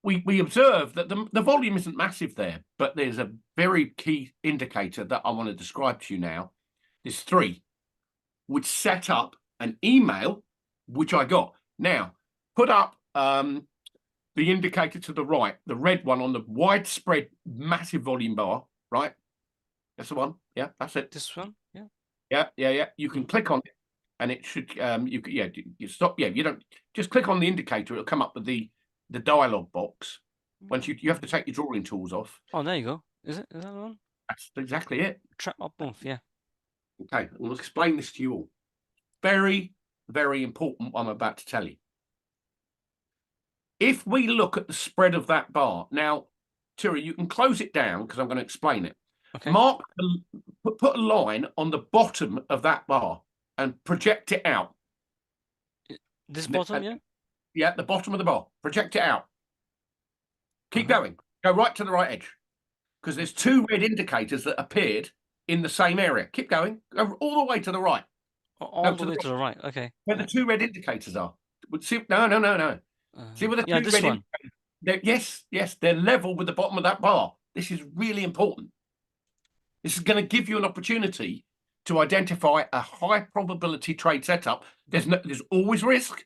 we observe that the volume isn't massive there, but there's a very key indicator that I want to describe to you now. There's 3, which set up an email, which I got. Now, put up the indicator to the right, the red one on the widespread massive volume bar, right? That's the one. Yeah, that's it. This one? Yeah. Yeah. You can click on it, and it should you stop. Yeah, you don't just click on the indicator, it'll come up with the dialog box. Once you have to take your drawing tools off. Oh, there you go. Is that the one? That's exactly it. Trap up move, yeah. Okay, we'll explain this to you all. Very, very important what I'm about to tell you. If we look at the spread of that bar, now, Tiri, you can close it down because I'm going to explain it. Okay. Put a line on the bottom of that bar and project it out. This bottom, yeah? Yeah, the bottom of the bar. Project it out. Keep going. Go right to the right edge, because there's 2 red indicators that appeared in the same area. Keep going. Go all the way to the right. All the way to the right. Okay. Where the 2 red indicators are. See, no. See where the 2 this red one. Yes, they're level with the bottom of that bar. This is really important. This is going to give you an opportunity to identify a high probability trade setup. There's always risk,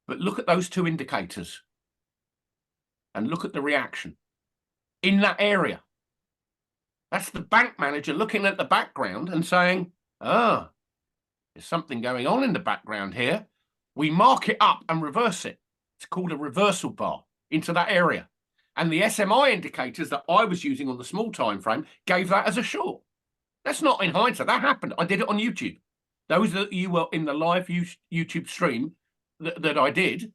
but look at those 2 indicators and look at the reaction in that area. That's the bank manager looking at the background and saying, there's something going on in the background here. We mark it up and reverse it. It's called a reversal bar into that area. And the SMI indicators that I was using on the small time frame gave that as a short. That's not in hindsight. That happened. I did it on YouTube. Those that you were in the live YouTube stream that I did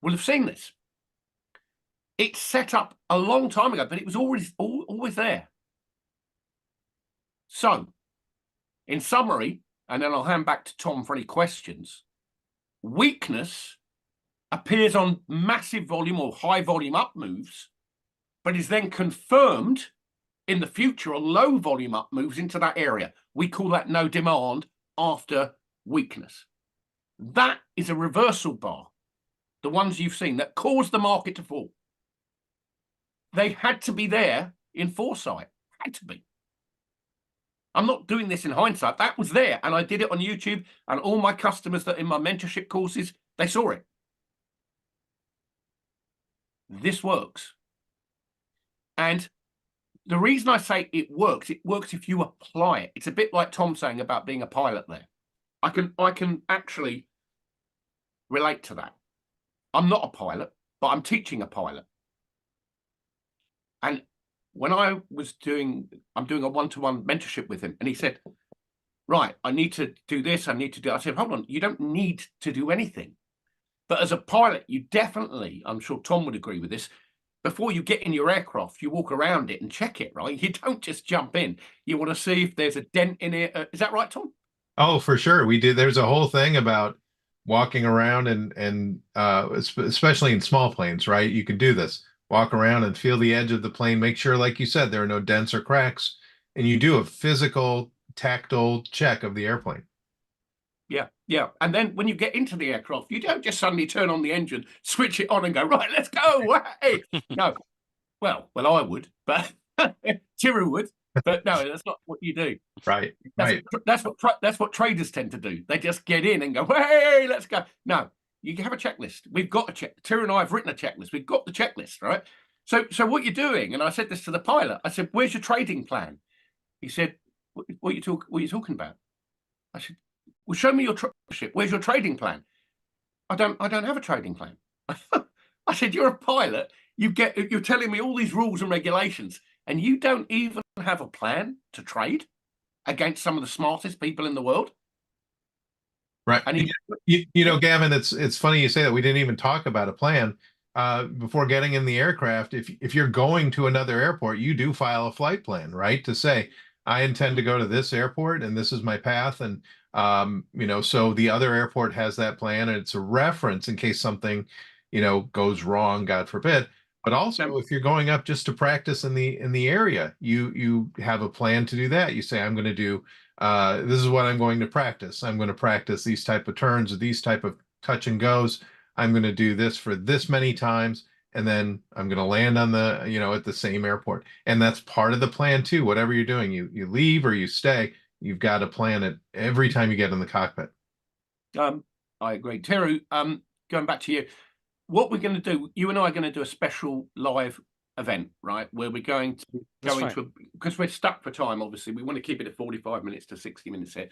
will have seen this. It's set up a long time ago, but it was always there. So, in summary, and then I'll hand back to Tom for any questions, weakness appears on massive volume or high volume up moves, but is then confirmed in the future on low volume up moves into that area. We call that no demand after weakness. That is a reversal bar, the ones you've seen that caused the market to fall. They had to be there in foresight, had to be. I'm not doing this in hindsight. That was there, and I did it on YouTube, and all my customers that in my mentorship courses, they saw it. This works. And the reason I say it works if you apply it. It's a bit like Tom saying about being a pilot there. I can actually relate to that. I'm not a pilot, but I'm teaching a pilot. And when I'm doing a one-to-one mentorship with him, and he said, right, I need to do this, I need to do, I said, hold on, you don't need to do anything. But as a pilot, you definitely, I'm sure Tom would agree with this, before you get in your aircraft, you walk around it and check it, right? You don't just jump in. You want to see if there's a dent in it. Is that right, Tom? Oh, for sure. We did. There's a whole thing about walking around and especially in small planes, right? You can do this. Walk around and feel the edge of the plane. Make sure, like you said, there are no dents or cracks, and you do a physical, tactile check of the airplane. Yeah, yeah. And then when you get into the aircraft, you don't just suddenly turn on the engine, switch it on, and go, right, let's go. Hey. No, well, I would, but Tira would, but no, that's not what you do. Right, That's what traders tend to do. They just get in and go, hey, let's go. No, you have a checklist. We've got a check. Tira and I have written a checklist. We've got the checklist, right? So what you're doing, and I said this to the pilot. I said, "Where's your trading plan?" He said, "What are you talking about?" I said, "Well, show me your ship. Where's your trading plan?" I don't have a trading plan. I said, "You're a pilot. You're telling me all these rules and regulations, and you don't even have a plan to trade against some of the smartest people in the world." right. And You know, Gavin, it's funny you say that. We didn't even talk about a plan before getting in the aircraft. If you're going to another airport, you do file a flight plan, right? To say, I intend to go to this airport and this is my path. And, you know, so the other airport has that plan and it's a reference in case something, you know, goes wrong, God forbid. But also, if you're going up just to practice in the area, you have a plan to do that. You say, I'm going to do this is what I'm going to practice. I'm going to practice these type of turns or these type of touch and goes. I'm going to do this for this many times, and then I'm going to land on the, you know, at the same airport. And that's part of the plan too. Whatever you're doing, you leave or you stay, you've got to plan it every time you get in the cockpit. I agree. Teru, going back to you, what we're going to do, you and I are going to do a special live event, right? Where we're going to go into because we're stuck for time, obviously. We want to keep it at 45 minutes to 60 minutes here.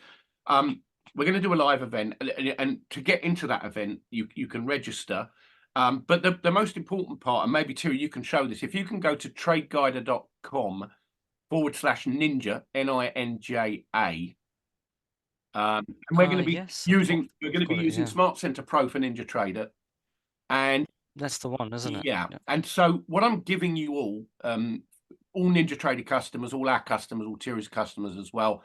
We're going to do a live event, and to get into that event, you can register. But the most important part, and maybe Teru, you can show this, if you can go to tradeguider.com/ninja, NINJA. And we're going to be using Smart Center Pro for NinjaTrader. And that's the one, isn't it? Yeah. And so what I'm giving you all NinjaTrader customers, all our customers, all Tira's customers as well,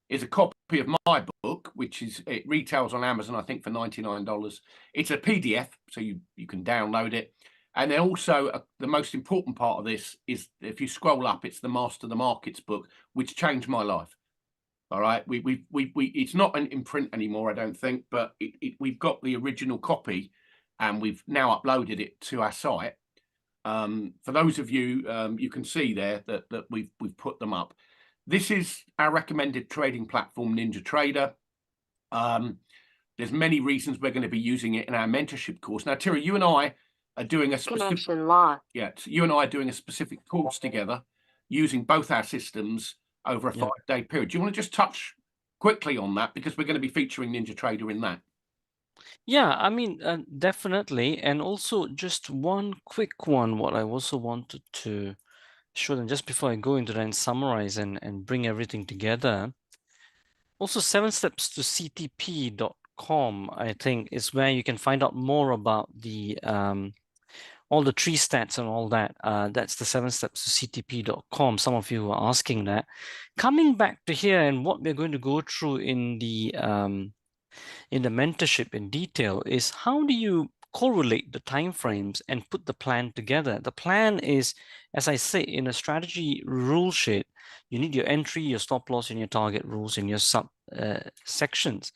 is a copy of my book, which it retails on Amazon, I think, for $99. It's a PDF, so you can download it. And then also the most important part of this is, if you scroll up, it's the Master the Markets book, which changed my life. All right, it's not in print anymore, I don't think, but we've got the original copy. And we've now uploaded it to our site. For those of you, you can see there that we've put them up. This is our recommended trading platform, NinjaTrader. There's many reasons we're going to be using it in our mentorship course. Now, Tira, you and I are doing a specific you and I are doing a specific course together using both our systems over a 5-day period. Do you want to just touch quickly on that, because we're going to be featuring NinjaTrader in that? Yeah, I mean, definitely. And also just one quick one, what I also wanted to show them just before I go into that and summarize and bring everything together. Also, 7 steps to CTP.com, I think, is where you can find out more about the all the tree stats and all that. That's the 7 steps to CTP.com. Some of you are asking that. Coming back to here, and what we're going to go through in the mentorship in detail is, how do you correlate the timeframes and put the plan together? The plan is, as I say, in a strategy rule sheet, you need your entry, your stop loss, and your target rules in your sub sections.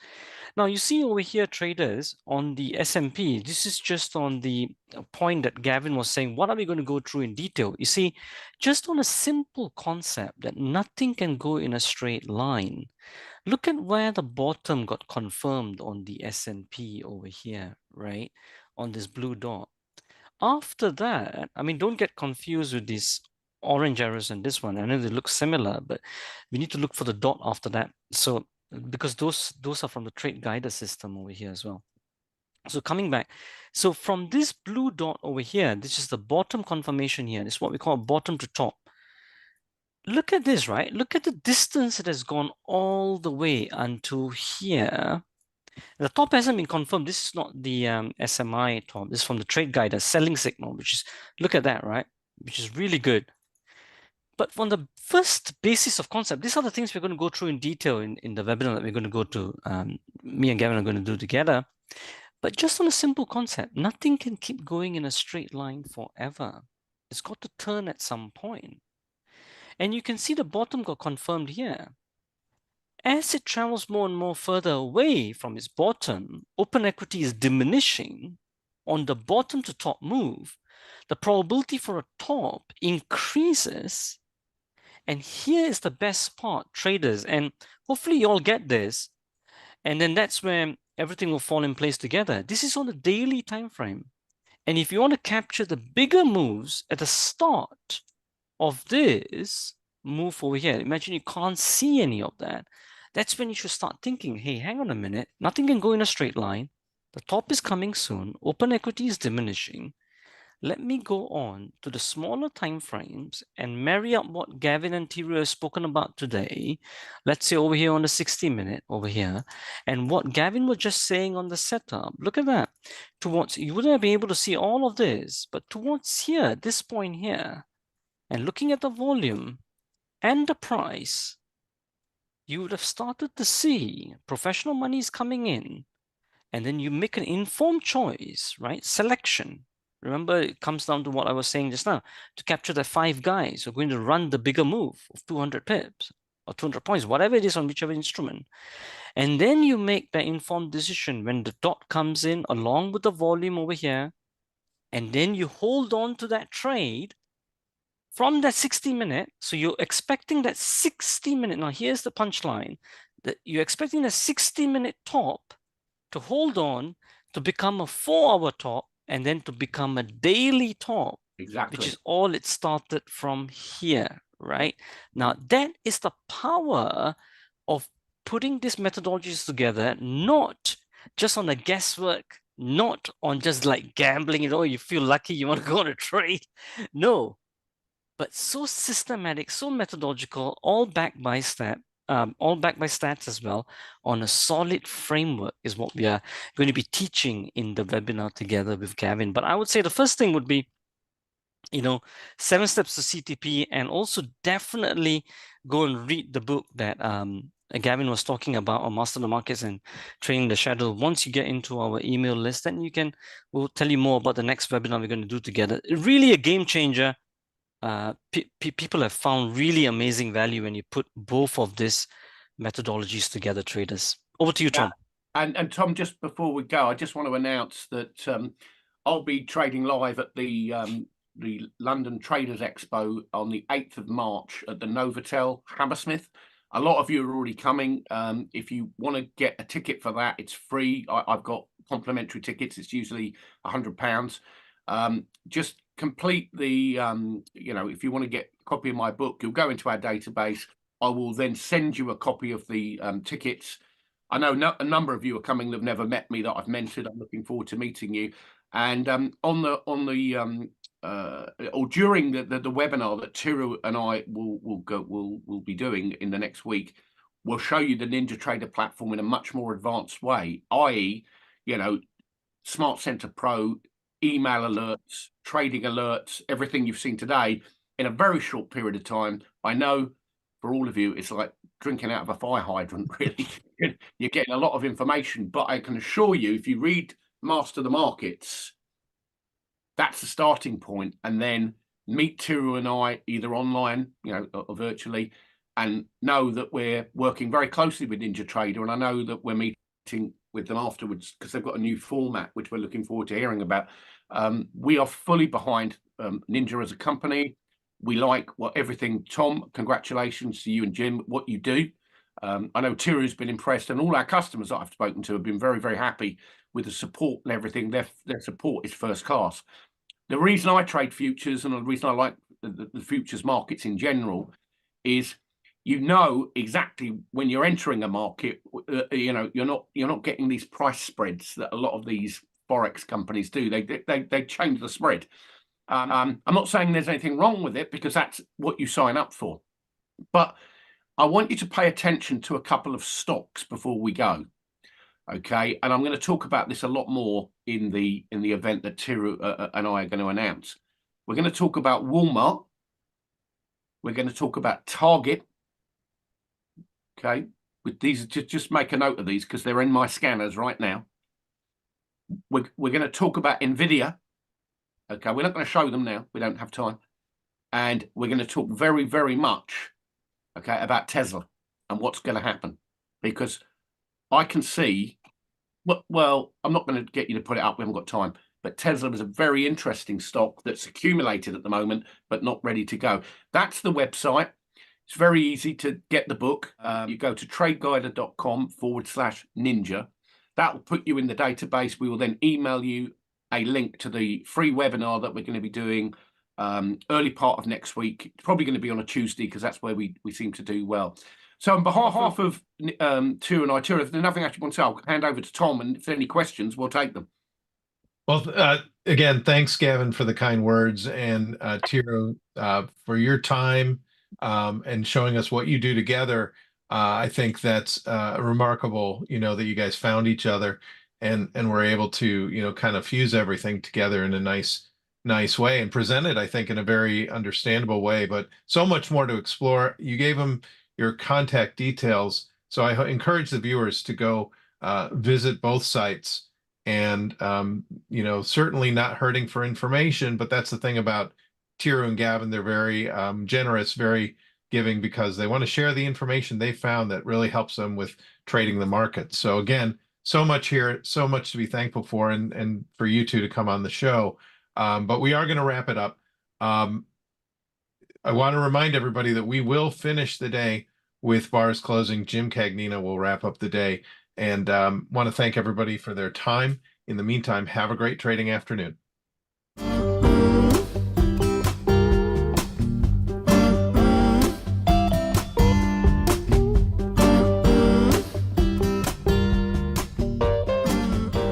Now, you see over here, traders, on the S&P, this is just on the point that Gavin was saying, what are we going to go through in detail? You see, just on a simple concept that nothing can go in a straight line. Look at where the bottom got confirmed on the S&P over here, right? On this blue dot. After that, I mean, don't get confused with these orange arrows and this one. I know they look similar, but we need to look for the dot after that. So, because those are from the trade guider system over here as well. So coming back, so from this blue dot over here, this is the bottom confirmation here. This is what we call bottom to top. Look at this, right? Look at the distance it has gone all the way until here. The top hasn't been confirmed. This is not the SMI top. This is from the trade guide, a selling signal, which is, look at that, right? Which is really good. But from the first basis of concept, these are the things we're going to go through in detail in the webinar that we're going to go to, me and Gavin are going to do together. But just on a simple concept, nothing can keep going in a straight line forever. It's got to turn at some point. And you can see the bottom got confirmed here. As it travels more and more further away from its bottom, open equity is diminishing on the bottom to top move. The probability for a top increases. And here is the best part, traders. And hopefully you all get this. And then that's where everything will fall in place together. This is on the daily time frame. And if you want to capture the bigger moves at the start of this move over here, imagine you can't see any of that. That's when you should start thinking, hey, hang on a minute, nothing can go in a straight line. The top is coming soon. Open equity is diminishing. Let me go on to the smaller time frames and marry up what Gavin and Thiru have spoken about today. Let's say over here on the 60-minute over here, and what Gavin was just saying on the setup. Look at that. Towards, you wouldn't have been able to see all of this, but towards here, this point here, and looking at the volume and the price, you would have started to see professional money is coming in, and then you make an informed choice, right? Selection. Remember, it comes down to what I was saying just now, to capture the 5 guys who are going to run the bigger move of 200 pips or 200 points, whatever it is on whichever instrument. And then you make that informed decision when the dot comes in along with the volume over here, and then you hold on to that trade from that 60-minute. So you're expecting that 60-minute. Now, here's the punchline, that you're expecting the 60-minute top to hold on to become a 4-hour top and then to become a daily top, Exactly. which is all it started from here, right? Now, that is the power of putting these methodologies together, not just on the guesswork, not on just like gambling, you feel lucky, you want to go on a trade. No, but so systematic, so methodological, all backed by stats as well, on a solid framework is what we are going to be teaching in the webinar together with Gavin. But I would say the first thing would be, 7 steps to CTP, and also definitely go and read the book that Gavin was talking about on Master the Markets and Trading the Shadow. Once you get into our email list, then we'll tell you more about the next webinar we're going to do together. Really a game changer. People have found really amazing value when you put both of these methodologies together, traders. Over to you, Tom. And Tom, just before we go, I just want to announce that I'll be trading live at the London Traders Expo on the 8th of March at the Novotel Hammersmith. A lot of you are already coming. If you want to get a ticket for that, it's free. I've got complimentary tickets. It's usually £100. Just complete the, if you want to get a copy of my book, you'll go into our database. I will then send you a copy of the tickets. I know a number of you are coming that have never met me, that I've mentored. I'm looking forward to meeting you. And or during the webinar that Thiru and I will be doing in the next week, we'll show you the NinjaTrader platform in a much more advanced way, i.e., Smart Center Pro, email alerts, trading alerts, everything you've seen today in a very short period of time. I know for all of you, it's like drinking out of a fire hydrant, really. You're getting a lot of information, but I can assure you, if you read Master the Markets, that's the starting point. And then meet Thiru and I either online, or virtually, and know that we're working very closely with NinjaTrader. And I know that we're meeting with them afterwards because they've got a new format, which we're looking forward to hearing about. We are fully behind Ninja as a company. We like everything. Tom, congratulations to you and Jim, what you do. I know Thiru's been impressed, and all our customers that I've spoken to have been very, very happy with the support and everything. Their support is first class. The reason I trade futures, and the reason I like the futures markets in general, is exactly when you're entering a market, you're not getting these price spreads that a lot of these forex companies do. They change the spread. I'm not saying there's anything wrong with it, because that's what you sign up for. But I want you to pay attention to a couple of stocks before we go. Okay, and I'm going to talk about this a lot more in the event that Thiru and I are going to announce. We're going to talk about Walmart. We're going to talk about Target. Okay, with these, just make a note of these because they're in my scanners right now. we're going to talk about NVIDIA. Okay, we're not going to show them now. We don't have time. And we're going to talk very, very much, okay, about Tesla and what's going to happen. Because I can see, well, I'm not going to get you to put it up. We haven't got time. But Tesla is a very interesting stock that's accumulated at the moment, but not ready to go. That's the website. It's very easy to get the book. You go to tradeguider.com/ninja. That will put you in the database. We will then email you a link to the free webinar that we're going to be doing early part of next week. It's probably going to be on a Tuesday because that's where we seem to do well. So on behalf of Tiro and I, Tiro, if there's nothing else you want to say, I'll hand over to Tom, and if there are any questions, we'll take them. Well, again, thanks, Gavin, for the kind words, and Tiro, for your time and showing us what you do together. I think that's remarkable, that you guys found each other and were able to, kind of fuse everything together in a nice way and present it, I think, in a very understandable way, but so much more to explore. You gave them your contact details, so I encourage the viewers to go visit both sites. And certainly not hurting for information, but that's the thing about Tiro and Gavin. They're very generous, very giving, because they want to share the information they found that really helps them with trading the market. So again, so much here, so much to be thankful for, and for you two to come on the show. But we are going to wrap it up. I want to remind everybody that we will finish the day with bars closing. Jim Cagnina will wrap up the day. And want to thank everybody for their time. In the meantime, have a great trading afternoon.